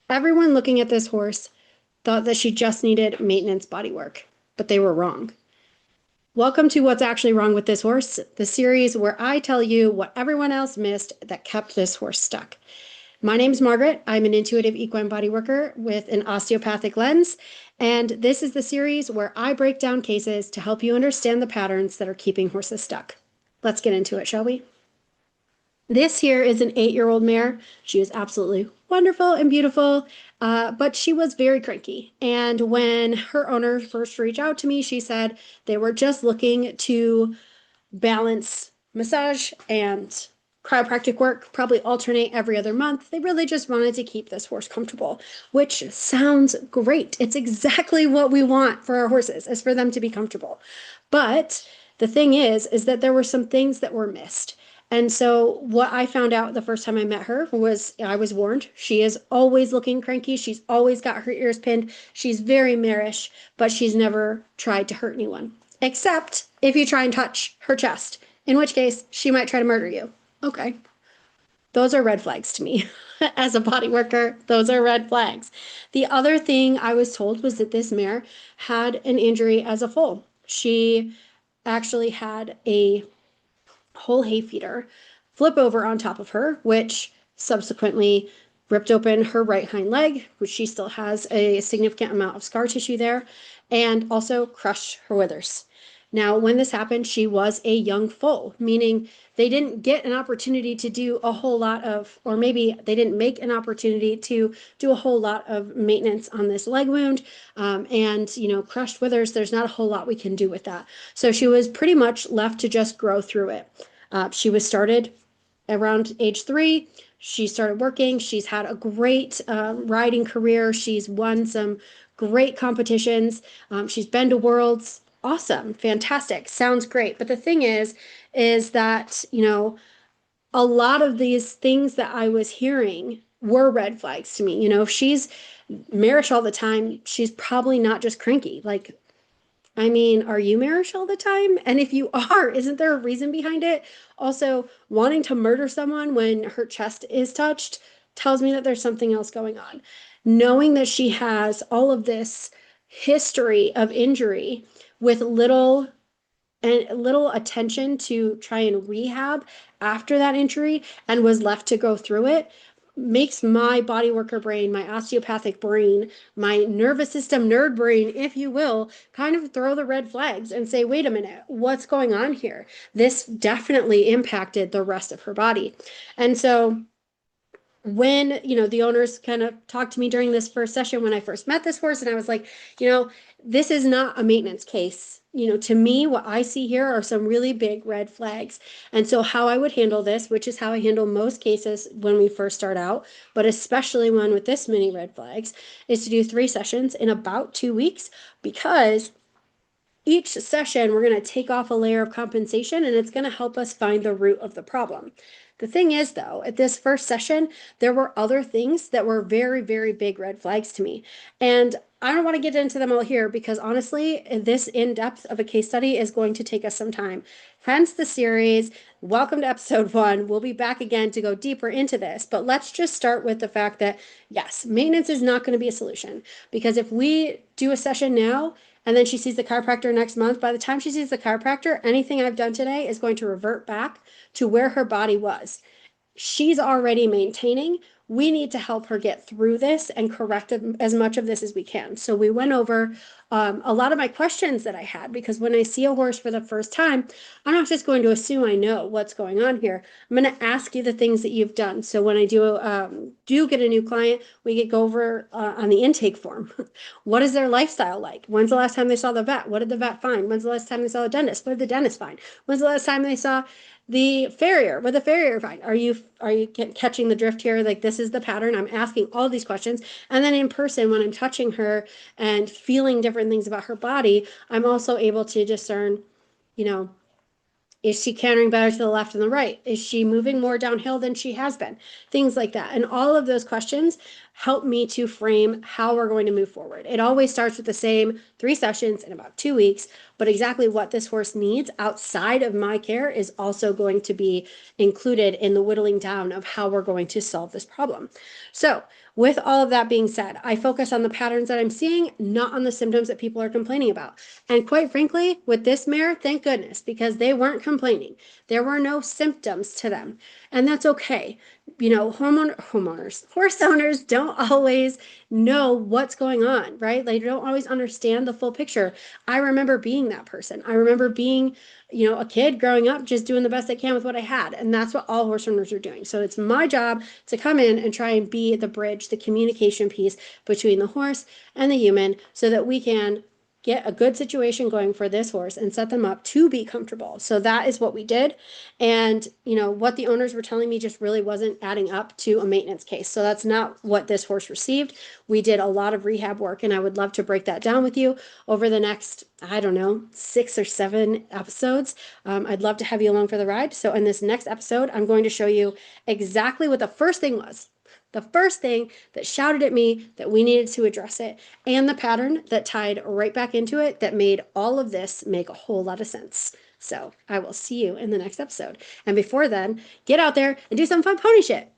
Everyone looking at this horse thought that she just needed maintenance bodywork, but they were wrong. Welcome to What's Actually Wrong with This Horse, the series where I tell you what everyone else missed that kept this horse stuck. My name's Margaret. I'm an intuitive equine bodyworker with an osteopathic lens, and this is the series where I break down cases to help you understand the patterns that are keeping horses stuck. Let's get into it, shall we? This here is an 8-year-old mare. She is absolutely wonderful and beautiful, but she was very cranky. And when her owner first reached out to me, she said they were just looking to balance massage and chiropractic work, probably alternate every other month. They really just wanted to keep this horse comfortable, which sounds great. It's exactly what we want for our horses, is for them to be comfortable. But the thing is that there were some things that were missed. And so what I found out the first time I met her was I was warned. She is always looking cranky. She's always got her ears pinned. She's very marish, but she's never tried to hurt anyone. Except if you try and touch her chest, in which case she might try to murder you. Okay. Those are red flags to me. As a body worker, those are red flags. The other thing I was told was that this mare had an injury as a foal. She actually had a whole hay feeder flip over on top of her, which subsequently ripped open her right hind leg, which she still has a significant amount of scar tissue there, and also crushed her withers. Now, when this happened, she was a young foal, meaning they didn't get an opportunity to do a whole lot of, or maybe they didn't make an opportunity to do a whole lot of maintenance on this leg wound. Crushed withers, there's not a whole lot we can do with that. So she was pretty much left to just grow through it. She was started around age 3. She started working. She's had a great riding career. She's won some great competitions. She's been to worlds. Awesome, fantastic, sounds great. But the thing is that, a lot of these things that I was hearing were red flags to me. If she's marish all the time, she's probably not just cranky. Like, I mean, are you marish all the time? And if you are, isn't there a reason behind it? Also, wanting to murder someone when her chest is touched tells me that there's something else going on. Knowing that she has all of this history of injury with little attention to try and rehab after that injury and was left to go through it makes my body worker brain, my osteopathic brain, my nervous system nerd brain, if you will, kind of throw the red flags and say, wait a minute, what's going on here? This definitely impacted the rest of her body. And so when the owners kind of talked to me during this first session when I first met this horse, and I was like, this is not a maintenance case. To me, what I see here are some really big red flags. And so how I would handle this, which is how I handle most cases when we first start out, but especially one with this many red flags, is to do 3 sessions in about 2 weeks, because each session we're going to take off a layer of compensation, and it's going to help us find the root of the problem. The thing is, though, at this first session, there were other things that were very, very big red flags to me. And I don't want to get into them all here because honestly, this in-depth of a case study is going to take us some time. Hence the series. Welcome to episode 1. We'll be back again to go deeper into this, but let's just start with the fact that yes, maintenance is not going to be a solution, because if we do a session now and then she sees the chiropractor next month, by the time she sees the chiropractor, anything I've done today is going to revert back to where her body was. She's already maintaining. We need to help her get through this and correct as much of this as we can. So we went over a lot of my questions that I had, because when I see a horse for the first time, I'm not just going to assume I know what's going on here. I'm going to ask you the things that you've done. So when I do get a new client, we go over on the intake form. What is their lifestyle like? When's the last time they saw the vet? What did the vet find? When's the last time they saw the dentist? What did the dentist find? When's the last time they saw the farrier? What the farrier find? Are you catching the drift here? Like, this is the pattern. I'm asking all these questions. And then in person, when I'm touching her and feeling different things about her body, I'm also able to discern, is she cantering better to the left and the right? Is she moving more downhill than she has been? Things like that. And all of those questions help me to frame how we're going to move forward. It always starts with the same 3 sessions in about 2 weeks, but exactly what this horse needs outside of my care is also going to be included in the whittling down of how we're going to solve this problem. So With all of that being said, I focus on the patterns that I'm seeing, not on the symptoms that people are complaining about. And quite frankly, with this mare, thank goodness, because they weren't complaining. There were no symptoms to them. And that's okay. You know, horse owners don't always know what's going on, right? They don't always understand the full picture. I remember being that person. I remember being, you know, a kid growing up, just doing the best I can with what I had. And that's what all horse owners are doing. So it's my job to come in and try and be the bridge, the communication piece between the horse and the human so that we can get a good situation going for this horse and set them up to be comfortable. So that is what we did. And, you know, what the owners were telling me just really wasn't adding up to a maintenance case. So that's not what this horse received. We did a lot of rehab work, and I would love to break that down with you over the next, I don't know, 6 or 7 episodes. I'd love to have you along for the ride. So in this next episode, I'm going to show you exactly what the first thing was. The first thing that shouted at me that we needed to address it, and the pattern that tied right back into it that made all of this make a whole lot of sense. So I will see you in the next episode. And before then, get out there and do some fun pony shit.